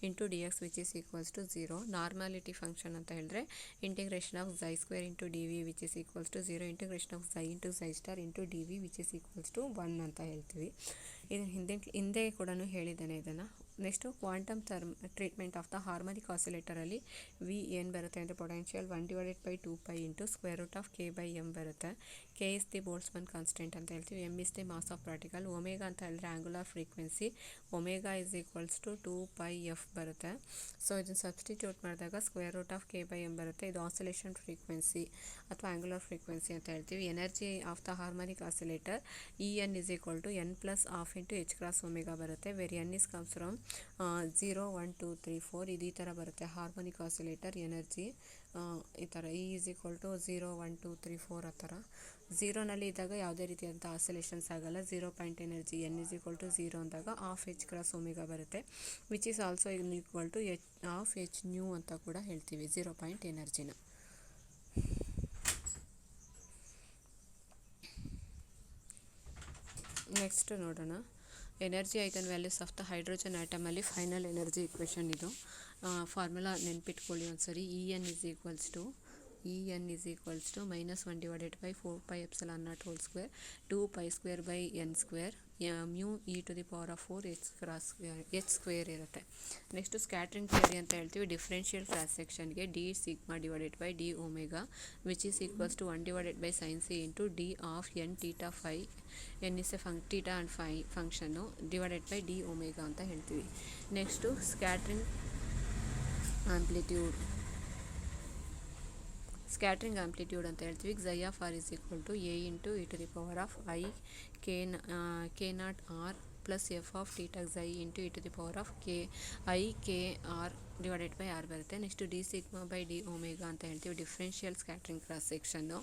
into D x which is equals to 0. Normality function ಅಂತ ಹೇಳಿದ್ರೆ integration of psi square into D v which is equals to 0. Integration of ಝೈ into psi star into D v which is equals to 1 ಅಂತ ಹೇಳ್ತೀವಿ. ಇದನ್ನು ಹಿಂದೆ ಕೂಡ ಹೇಳಿದ್ದೇನೆ. ಇದನ್ನು next quantum treatment of the harmonic ಆಸಿಲೇಟರಲ್ಲಿ ವಿ ಏನು ಬರುತ್ತೆ ಅಂದರೆ potential 1/2π into square root of k by m ಬರುತ್ತೆ. K is the Boltzmann constant ಅಂತ ಹೇಳ್ತೀವಿ. M is the mass of particle. Omega ಅಂತ ಹೇಳಿದ್ರೆ angular frequency. Omega is equals to 2πf ಬರುತ್ತೆ. ಸೊ ಇದನ್ನು ಸಬ್ಸ್ಟಿಟ್ಯೂಟ್ ಮಾಡಿದಾಗ square root of k by m ಬರುತ್ತೆ. ಇದು ಆಸಿಲೇಷನ್ ಫ್ರೀಕ್ವೆನ್ಸಿ ಅಥವಾ ಆ್ಯಂಗುಲರ್ ಫ್ರೀಕ್ವೆನ್ಸಿ ಅಂತ ಹೇಳ್ತೀವಿ. Energy of the harmonic oscillator En is equal to n plus half into h cross omega ಬರುತ್ತೆ. Where n is comes from 0 1 2 3 4 ಇದು ಈ ಥರ ಬರುತ್ತೆ. ಹಾರ್ಮೋನಿಕ್ ಆಸಿಲೇಟರ್ ಎನರ್ಜಿ ಈ ಥರ E is equal to 0 1 2 3 4 ಆ ಥರ. ಝೀರೋನಲ್ಲಿ ಇದ್ದಾಗ ಯಾವುದೇ ರೀತಿಯಾದಂಥ ಆಸಿಲೇಷನ್ಸ್ ಆಗಲ್ಲ. 0 point energy n is equal to 0 ಅಂದಾಗ ಹಾಫ್ h ಕ್ರಾಸ್ ಒಮೆಗಾ ಬರುತ್ತೆ. Which is also equal to half h nu ಅಂತ ಕೂಡ ಹೇಳ್ತೀವಿ 0 ಪಾಯಿಂಟ್ ಎನರ್ಜಿನ. ನೆಕ್ಸ್ಟ್ ನೋಡೋಣ energy eigen values of the hydrogen ಆಟಮಲ್ಲಿ ಫೈನಲ್ ಎನರ್ಜಿ ಇಕ್ವೇಷನ್ ಇದು. ಫಾರ್ಮುಲಾ ನೆನ್ಪಿಟ್ಕೊಳ್ಳಿ ಒಂದ್ಸರಿ. En is equals to -1/4πε0 2π² by n square mu e to the power of 4 h square ಇರುತ್ತೆ. ನೆಕ್ಸ್ಟು ಸ್ಕ್ಯಾಟ್ರಿಂಗ್ ಥಿಯರಿ ಅಂತ ಹೇಳ್ತೀವಿ. ಡಿಫ್ರೆನ್ಷಿಯಲ್ ಕ್ರಾಸ್ ಸೆಕ್ಷನ್ಗೆ d sigma divided by d omega which is equals to 1/sin c into d of n theta phi n is a theta and phi function divided by d omega ಅಂತ ಹೇಳ್ತೀವಿ. Next scattering amplitude ಅಂತ ಹೇಳ್ತೀವಿ. xi of r is equal to a into e to the power of I k naught r plus f of theta xi into e to the power of I k r divided by r ಬರುತ್ತೆ. Next d sigma by d omega ಅಂತ ಹೇಳ್ತೀವಿ. Differential scattering cross ಸೆಕ್ಷನ್ನು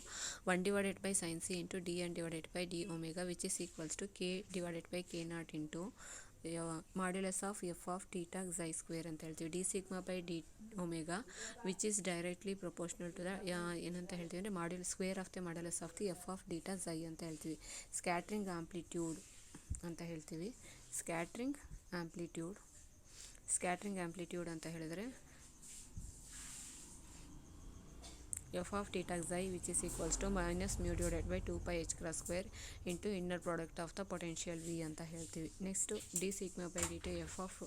1/sin c into d n divided by d omega which is equals to k divided by k naught into modulus of f of theta xi square ಅಂತ ಹೇಳ್ತೀವಿ. D sigma by d omega which is directly proportional to the ಏನಂತ ಹೇಳ್ತೀವಿ ಅಂದರೆ square of the modulus of the f of theta xi ಅಂತ ಹೇಳ್ತೀವಿ. Scattering amplitude ಅಂತ ಹೇಳ್ತೀವಿ. Scattering amplitude ಅಂತ ಹೇಳಿದ್ರೆ f of theta xi which is equals to minus mu divided by 2π h cross square into inner product of the potential v ಅಂತ ಹೇಳ್ತೀವಿ. Next d sigma by D t f of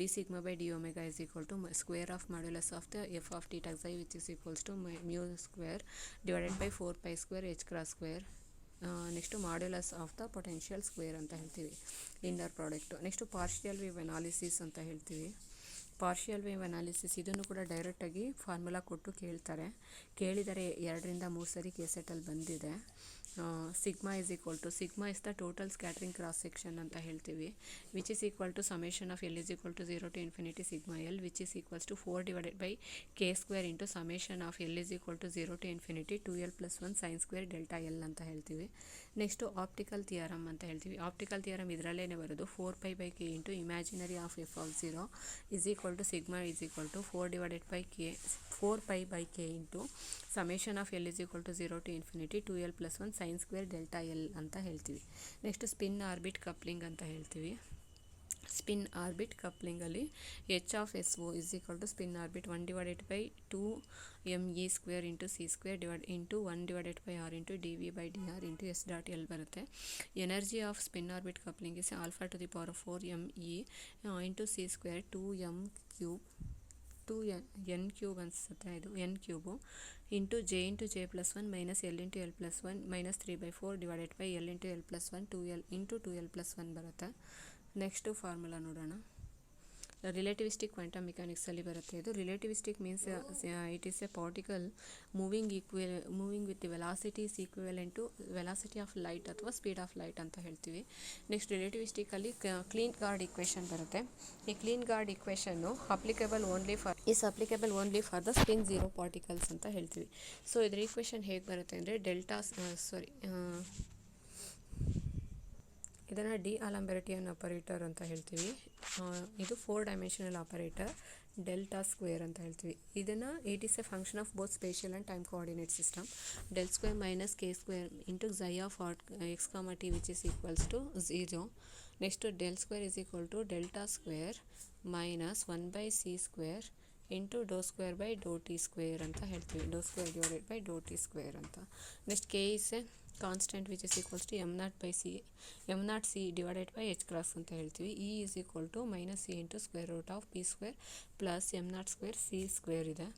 d sigma by d omega is equal to square of modulus of the f of theta xi which is equals to mu square divided by 4π² h cross square. Next modulus of the potential square ಅಂತ ಹೇಳ್ತೀವಿ inner product. Next partial wave analysis ಅಂತ ಹೇಳ್ತೀವಿ. Partial wave analysis ಇದನ್ನು ಕೂಡ ಡೈರೆಕ್ಟಾಗಿ formula ಕೊಟ್ಟು ಕೇಳಿದರೆ 2 3 ಸರಿ ಕೇಸೆಟಲ್ಲಿ ಬಂದಿದೆ. Sigma is the total scattering cross section ಅಂತ ಹೇಳ್ತೀವಿ. Which is equal to summation of l is equal to 0 to infinity sigma l which is equals to 4 divided by k square into summation of l is equal to 0 to infinity 2l + 1 sin square delta l ಅಂತ ಹೇಳ್ತೀವಿ. Next optical theorem ಅಂತ ಹೇಳ್ತೀವಿ. Optical theorem ಇದರಲ್ಲೇ ಬರೋದು 4π/k into imaginary of f of 0 is equal to sigma is equal to 4π/k into summation of l is equal to 0 to infinity 2l + 1 sin square delta l ಅಂತ ಹೇಳ್ತೀವಿ. Next spin orbit coupling ಅಂತ ಹೇಳ್ತೀವಿ. Spin orbit ಕಪ್ಲಿಂಗಲ್ಲಿ h of S O is equal to spin orbit 1/2 into c square into 1/r into D v by d r into s dot L ಬರುತ್ತೆ. Energy of spin orbit coupling is alpha to the power of 4 into c square 2n cube ಅನಿಸುತ್ತೆ ಇದು n cube into j into j plus 1 minus l into l plus 1 minus 3/4 divided by l into l plus 1 2l into 2l + 1 ಬರುತ್ತೆ. Next formula ನೋಡೋಣ. ರಿಲೇಟಿವಿಸ್ಟಿಕ್ quantum ಮೆಕ್ಯಾನಿಕ್ಸಲ್ಲಿ ಬರುತ್ತೆ ಇದು. Relativistic means it is a particle moving with the velocity is equivalent to velocity of light ಅಥವಾ speed of light ಅಂತ ಹೇಳ್ತೀವಿ. Next ರಿಲೇಟಿವಿಸ್ಟಿಕಲ್ಲಿ Klein Gordon equation ಬರುತ್ತೆ. ಈ Klein Gordon equation applicable only for the spin zero particles ಅಂತ ಹೇಳ್ತೀವಿ. So ಇದರ equation ಹೇಗೆ ಬರುತ್ತೆ ಅಂದರೆ ಇದನ್ನು ಡಿ ಅಲಂಬೆರ್ಟಿಯನ್ ಆಪರೇಟರ್ ಅಂತ ಹೇಳ್ತೀವಿ. ಇದು 4 ಡೈಮೆನ್ಷನಲ್ ಆಪರೇಟರ್ ಡೆಲ್ಟಾ ಸ್ಕ್ವೇರ್ ಅಂತ ಹೇಳ್ತೀವಿ. ಇದನ್ನು it is a function of both spatial and time coordinate system. Del square minus k square into xi of x, t which is equals to 0. Next del square is equal to delta square minus 1/c square into do square by do t square ಅಂತ ಹೇಳ್ತೀವಿ. Do square divided by do t square ಅಂತ. Next k is a constant which is equals to m naught C divided by h cross ಅಂತ ಹೇಳ್ತೀವಿ. E is equal to minus c into square root of p square plus m naught square c square ಇದೆ.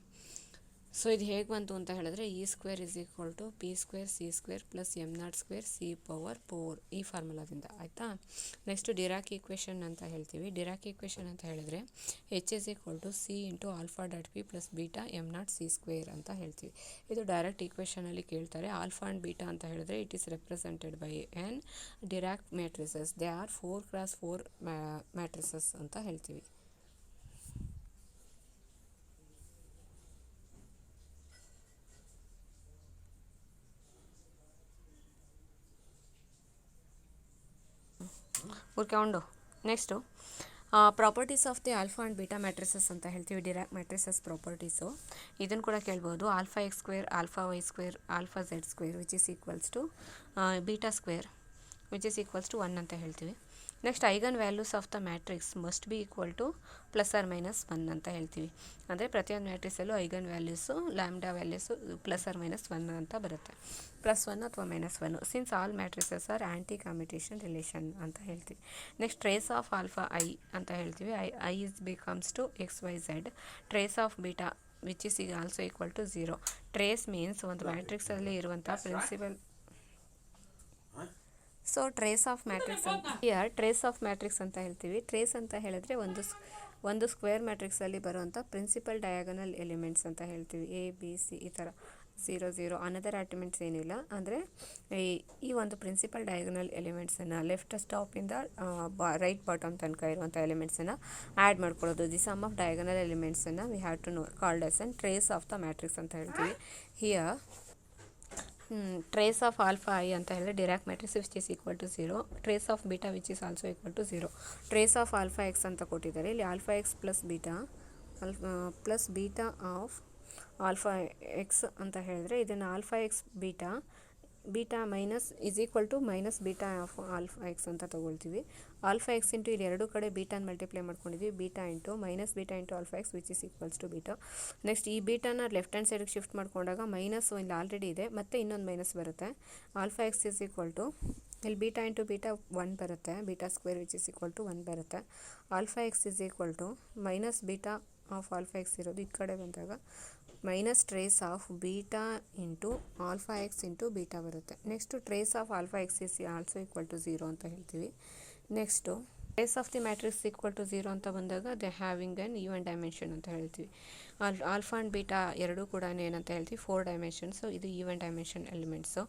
So ಇದು ಹೇಗೆ ಬಂತು ಅಂತ ಹೇಳಿದ್ರೆ E square is equal to p square c square plus m naught square C power 4 ಈ ಫಾರ್ಮುಲಾದಿಂದ ಆಯಿತಾ. Next Dirac equation ಅಂತ ಹೇಳ್ತೀವಿ. ಡಿರಾಕ್ ಈಕ್ವೇಷನ್ ಅಂತ ಹೇಳಿದ್ರೆ H is equal to c into alpha dot P plus beta M naught C square ಅಂತ ಹೇಳ್ತೀವಿ. ಇದು direct ಈಕ್ವೇಷನಲ್ಲಿ ಕೇಳ್ತಾರೆ. ಆಲ್ಫಾ ಆ್ಯಂಡ್ ಬೀಟಾ ಅಂತ ಹೇಳಿದ್ರೆ it is represented by an Dirac matrices. They are 4x4 matrices ಅಂತ ಹೇಳ್ತೀವಿ. ಉರ್ಕೊಂಡು next properties of the alpha and beta matrices ಅಂತ ಹೇಳ್ತೀವಿ. ಡಿರಾಕ್ ಮ್ಯಾಟ್ರಿಸಸ್ ಪ್ರಾಪರ್ಟೀಸು ಇದನ್ನು ಕೂಡ ಕೇಳ್ಬೋದು. Alpha x square alpha y square alpha z square which is equals to beta square which is equals to 1 ಅಂತ ಹೇಳ್ತೀವಿ. Next eigen values of the matrix must be equal to plus or minus 1 ಅಂತ ಹೇಳ್ತೀವಿ. ಅಂದರೆ ಪ್ರತಿಯೊಂದು ಮ್ಯಾಟ್ರಿಕ್ಸಲ್ಲೂ eigen values lambda values plus or minus 1 ಅಂತ ಬರುತ್ತೆ. +1 ಅಥವಾ -1 since all matrices are anti commutation relation ಅಂತ ಹೇಳ್ತೀವಿ. Next trace of alpha i ಅಂತ ಹೇಳ್ತೀವಿ. I is becomes to x y z. Trace of beta which is also equal to 0. Trace means ಒಂದು ಮ್ಯಾಟ್ರಿಕ್ಸಲ್ಲಿ ಇರುವಂಥ principal. So trace of matrix trace of matrix ಅಂತ ಹೇಳ್ತೀವಿ. Trace ಅಂತ ಹೇಳಿದ್ರೆ ಒಂದು ಸ್ಕ್ವೇರ್ ಮ್ಯಾಟ್ರಿಕ್ಸಲ್ಲಿ ಬರುವಂಥ ಪ್ರಿನ್ಸಿಪಲ್ ಡಯಾಗನಲ್ ಎಲಿಮೆಂಟ್ಸ್ ಅಂತ ಹೇಳ್ತೀವಿ. ಎ ಬಿ ಸಿ ಈ ಥರ 0 0 ಅನದರ್ ಆರ್ಟಿಮೆಂಟ್ಸ್ ಏನಿಲ್ಲ. ಅಂದರೆ ಈ ಒಂದು ಪ್ರಿನ್ಸಿಪಲ್ ಡಯಾಗನಲ್ ಎಲಿಮೆಂಟ್ಸನ್ನು ಲೆಫ್ಟ್ ಸ್ಟಾಪಿಂದ ರೈಟ್ ಬಾಟಮ್ ತನಕ ಇರುವಂಥ ಎಲಿಮೆಂಟ್ಸನ್ನು ಆ್ಯಡ್ ಮಾಡ್ಕೊಳ್ಳೋದು. ದಿ ಸಮ್ ಆಫ್ ಡಯಾಗನಲ್ ಎಲಿಮೆಂಟ್ಸನ್ನು we have to know called as an trace of the matrix ಅಂತ ಹೇಳ್ತೀವಿ. Here trace of alpha i ಅಂತ ಹೇಳಿದ್ರೆ Dirac matrix which is equal to 0. Trace of beta which is also equal to 0. Trace of alpha X ಅಂತ ಕೊಟ್ಟಿದ್ದಾರೆ. ಇಲ್ಲಿ alpha x plus beta of alpha X ಅಂತ ಹೇಳಿದ್ರೆ ಇದನ್ನು alpha X beta minus is equal to minus beta of alpha X ಅಂತ ತೊಗೊಳ್ತೀವಿ. Alpha X into ಇಲ್ಲಿ ಎರಡು ಕಡೆ ಬೀಟಾನ ಮಲ್ಟಿಪ್ಲೈ ಮಾಡ್ಕೊಂಡಿದ್ವಿ. Beta into minus beta into alpha X which is equals to beta. Next ಈ ಬೀಟಾನ ಲೆಫ್ಟ್ ಹ್ಯಾಂಡ್ ಸೈಡಿಗೆ ಶಿಫ್ಟ್ ಮಾಡ್ಕೊಂಡಾಗ ಮೈನಸ್ ಇಲ್ಲಿ ಆಲ್ರೆಡಿ ಇದೆ, ಮತ್ತೆ ಇನ್ನೊಂದು ಮೈನಸ್ ಬರುತ್ತೆ. Alpha X is equal to ಇಲ್ಲಿ ಬೀಟಾ ಇಂಟು ಬೀಟಾ 1 ಬರುತ್ತೆ. Beta square which is equal to 1 ಬರುತ್ತೆ. Alpha X is equal to minus beta of alpha X ಇರೋದು ಈ ಕಡೆ ಬಂದಾಗ minus trace of beta into alpha X into beta ಬರುತ್ತೆ. Next trace of alpha X is also equal to 0 ಅಂತ ಹೇಳ್ತೀವಿ. Next trace of the matrix equal to 0 ಅಂತ ಬಂದಾಗ they having an even dimension ಅಂತ ಹೇಳ್ತೀವಿ. ಆಲ್ಫಾ ಆ್ಯಂಡ್ ಬೀಟಾ ಎರಡೂ ಕೂಡ ಏನಂತ ಹೇಳ್ತೀವಿ 4 ಡೈಮೆನ್ಷನ್ಸು. ಇದು even dimension elements.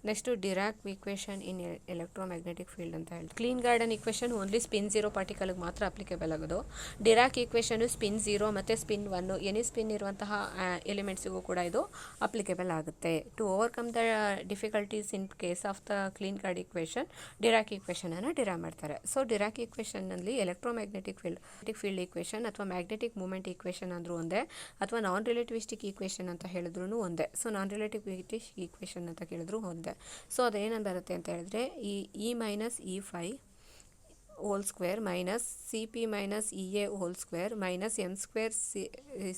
Next Dirac equation in electromagnetic field ಅಂತ ಹೇಳ್ತೀವಿ. Klein Gordon equation only spin 0 ಪಾರ್ಟಿಕಲ್ಗೆ ಮಾತ್ರ ಅಪ್ಲಿಕೇಬಲ್ ಆಗೋದು. ಡಿರಾಕ್ ಈಕ್ವೇಷನು ಸ್ಪಿನ್ 0 ಮತ್ತು ಸ್ಪಿನ್ 1 ಎನಿ ಸ್ಪಿನ್ ಇರುವಂತಹ ಎಲಿಮೆಂಟ್ಸಿಗೂ ಕೂಡ ಇದು ಅಪ್ಲಿಕೇಬಲ್ ಆಗುತ್ತೆ. To overcome the difficulties in case of the Klein Gordon equation Dirac ಈಕ್ವೇಷನನ್ನು ಡಿರೈವ್ ಮಾಡ್ತಾರೆ. ಸೊ ಡಿರಾಕ್ ಈಕ್ವೇಷನ್ನಲ್ಲಿ ಎಲೆಕ್ಟ್ರೋಮ್ಯಾಗ್ನೆಟಿಕ್ ಫೀಲ್ಡ್ ಈಕ್ವೇಷನ್ ಅಥವಾ ಮ್ಯಾಗ್ನೆಟಿಕ್ ಮೂಮೆಂಟ್ ಈಕ್ವೇಷನ್ ಅಂದರೂ ಒಂದೇ, ಅಥವಾ ನಾನ್ ರಿಲೇಟಿವಿಸ್ಟಿಕ್ ಈಕ್ವೇಷನ್ ಅಂತ ಹೇಳಿದ್ರು ಒಂದೇ. ಸೊ ನಾನ್ ರಿಲೇಟಿವಿಸ್ಟಿಕ್ ಈಕ್ವೇಷನ್ ಅಂತ ಕೇಳಿದ್ರು ಒಂದೇ. ಸೊ ಅದೇನೇನು ಬರುತ್ತೆ ಅಂತ ಹೇಳಿದ್ರೆ ಇ ಮೈನಸ್ ಇ5 whole square minus C P minus E A whole square minus M square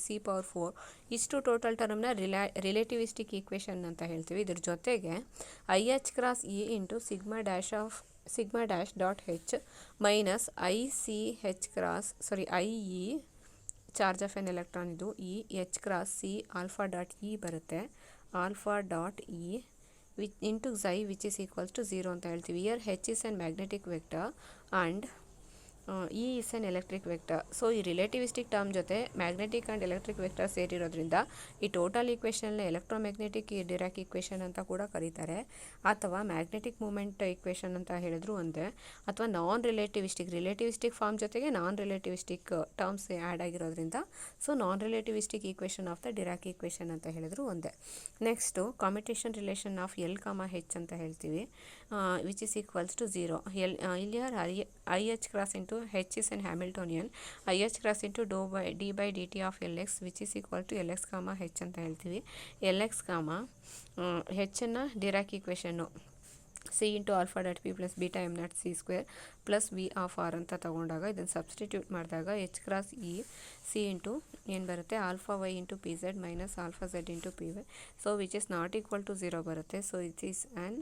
C power 4 ಇಷ್ಟು ಟೋಟಲ್ ಟರ್ಮ್ನ ರಿಲೇಟಿವಿಸ್ಟಿಕ್ ಈಕ್ವೇಷನ್ ಅಂತ ಹೇಳ್ತೀವಿ. ಇದ್ರ ಜೊತೆಗೆ I H cross E into sigma dash dot H minus I C H cross I E charge of an electron ಇದು E H cross C alpha dot E ಬರುತ್ತೆ. Alpha dot E into psi which is equals to 0 ಅಂತ ಹೇಳ್ತೀವಿ. Here H is an magnetic vector and E is an electric vector. So ಈ relativistic term ಜೊತೆ magnetic and electric vector ಸೇರಿರೋದ್ರಿಂದ ಈ total ಈಕ್ವೇಷನ್ನ electromagnetic Dirac equation ಅಂತ ಕೂಡ ಕರೀತಾರೆ, ಅಥವಾ ಮ್ಯಾಗ್ನೆಟಿಕ್ ಮೂಮೆಂಟ್ ಈಕ್ವೇಷನ್ ಅಂತ ಹೇಳಿದ್ರು ಒಂದೇ, ಅಥವಾ ನಾನ್ ರಿಲೇಟಿವಿಸ್ಟಿಕ್ ಫಾರ್ಮ್ ಜೊತೆಗೆ ನಾನ್ ರಿಲೇಟಿವಿಸ್ಟಿಕ್ ಟರ್ಮ್ಸ್ ಆ್ಯಡ್ ಆಗಿರೋದ್ರಿಂದ so non relativistic equation of the Dirac equation ಅಂತ ಹೇಳಿದ್ರು ಒಂದೇ. Next commutation relation of L comma H ಅಂತ ಹೇಳ್ತೀವಿ ವಿಚ್ ಇಸ್ ಈಕ್ವಲ್ಸ್ ಟು 0. ಇಲ್ಲಿ I H cross into H is an Hamiltonian I H cross into D by D T of L X which is equal to L X comma H ಅಂತ ಹೇಳ್ತೀವಿ. L X comma ಹೆಚ್ಚನ್ನು Dirac equation C into alpha dot P plus beta M naught C square plus V of R ಅಂತ ತಗೊಂಡಾಗ ಇದನ್ನು substitute ಮಾಡಿದಾಗ H cross E C into ಏನು ಬರುತ್ತೆ alpha Y into P Z minus alpha Z into P Y so which is not equal to 0 ಬರುತ್ತೆ. So it is an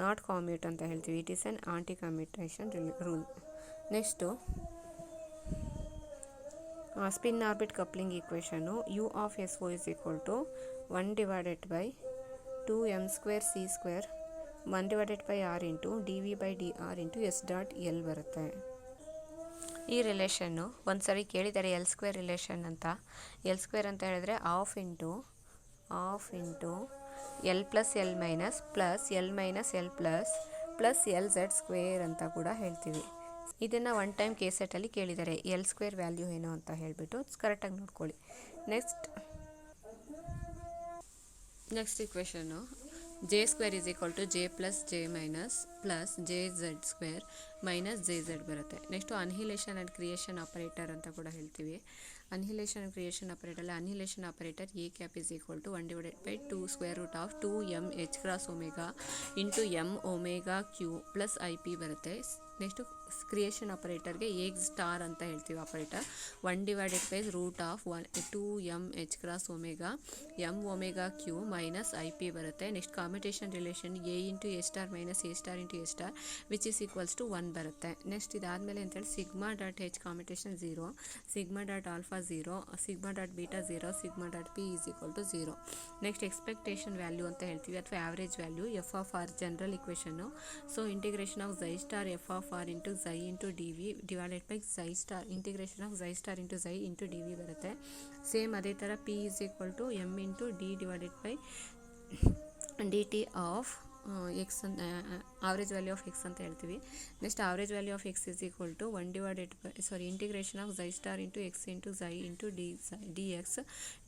not commute ಅಂತ ಹೇಳ್ತೀವಿ. It is an anti commutation rule. Next spin orbit coupling equation U of S O is equal to 1/2m²c² 1/r into dv/dr into s dot L ಬರುತ್ತೆ. ಈ relation ಒಂದು ಸರಿ ಕೇಳಿದ್ದಾರೆ L² relation ಅಂತ. L² ಅಂತ ಹೇಳಿದ್ರೆ of into l plus L minus plus L minus L plus LZ² ಅಂತ ಕೂಡ ಹೇಳ್ತೀವಿ. ಇದನ್ನು ಒನ್ ಟೈಮ್ ಕೇಸೆಟಲ್ಲಿ ಕೇಳಿದ್ದಾರೆ. L² ವ್ಯಾಲ್ಯೂ ಏನು ಅಂತ ಹೇಳಿಬಿಟ್ಟು ಕರೆಕ್ಟಾಗಿ ನೋಡ್ಕೊಳ್ಳಿ. Next equation J² is equal to J plus J minus plus JZ² minus JZ ಬರುತ್ತೆ. Next annihilation and creation operator ಅಂತ ಕೂಡ ಹೇಳ್ತೀವಿ. ಅನ್ಹಿಲೇಷನ್ ಆ್ಯಂಡ್ ಕ್ರಿಯೇಷನ್ ಆಪರೇಟರಲ್ಲಿ annihilation operator A cap is equal to 1/2m into m omega Q plus IP ಬರುತ್ತೆ. Next creation ಆಪರೇಟರ್ಗೆ A star ಅಂತ ಹೇಳ್ತೀವಿ operator. 1/2m m omega Q minus IP ಬರುತ್ತೆ. Next commutation relation A into A star minus A star into A star which is equals to 1 ಬರುತ್ತೆ. Next ಇದಾದಮೇಲೆ ಅಂತೇಳಿ sigma dot H commutation 0, sigma dot alpha 0, sigma dot beta 0, sigma dot P is equal to 0. Next expectation value ಅಂತ ಹೇಳ್ತೀವಿ ಅಥವಾ average value F of R general equation. So integration of psi star F of R into psi into D V divided by psi star integration of psi star into psi into D V ಬರುತ್ತೆ. Same ಅದೇ ಥರ P is equal to M into D divided by D T of X ಅಂತ average value of X ಅಂತ ಹೇಳ್ತೀವಿ. Next average value of X is equal to integration of psi star into X into psi into D X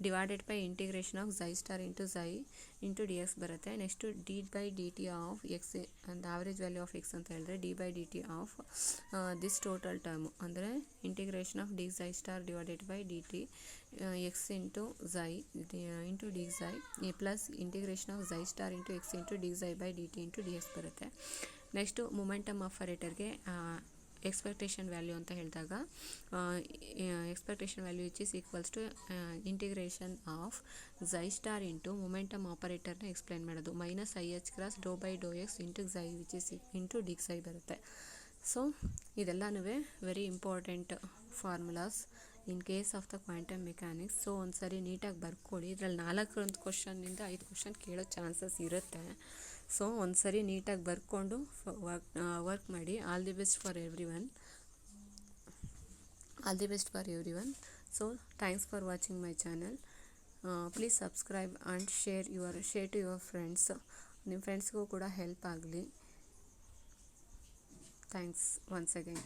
divided by integration of psi star into psi into D X ಬರುತ್ತೆ. Next D by D T of X ಅಂತ average value of X ಅಂತ ಹೇಳಿದ್ರೆ D by D T of this total term ಅಂದರೆ integration of D psi star divided by D T X into psi into D psi plus integration of psi star into X into D psi by D T into D X ಬರುತ್ತೆ. Next momentum ಆಪರೇಟರ್ಗೆ expectation value ಅಂತ ಹೇಳಿದಾಗ expectation value which is equals to integration of psi star into momentum ಆಪರೇಟರ್ನ explain ಮಾಡೋದು minus IH cross do by Dow x into psi which is into D psi ಬರುತ್ತೆ. So ಇದೆಲ್ಲನೂ very important formulas in case of the quantum mechanics. So ಒಂದು ಸರಿ ನೀಟಾಗಿ ಬರ್ಕೊಳ್ಳಿ. ಇದರಲ್ಲಿ 4 ಕ್ವಶನ್ನಿಂದ 5 ಕ್ವಶನ್ ಕೇಳೋ ಚಾನ್ಸಸ್ ಇರುತ್ತೆ. ಸೊ ಒಂದು ಸರಿ ನೀಟಾಗಿ ಬರ್ಕೊಂಡು ವರ್ಕ್ ಮಾಡಿ. All the best for everyone. So thanks for watching my channel. Please subscribe and share to your friends. ನಿಮ್ಮ ಫ್ರೆಂಡ್ಸ್ಗೂ ಕೂಡ ಹೆಲ್ಪ್ ಆಗಲಿ. Thanks once again.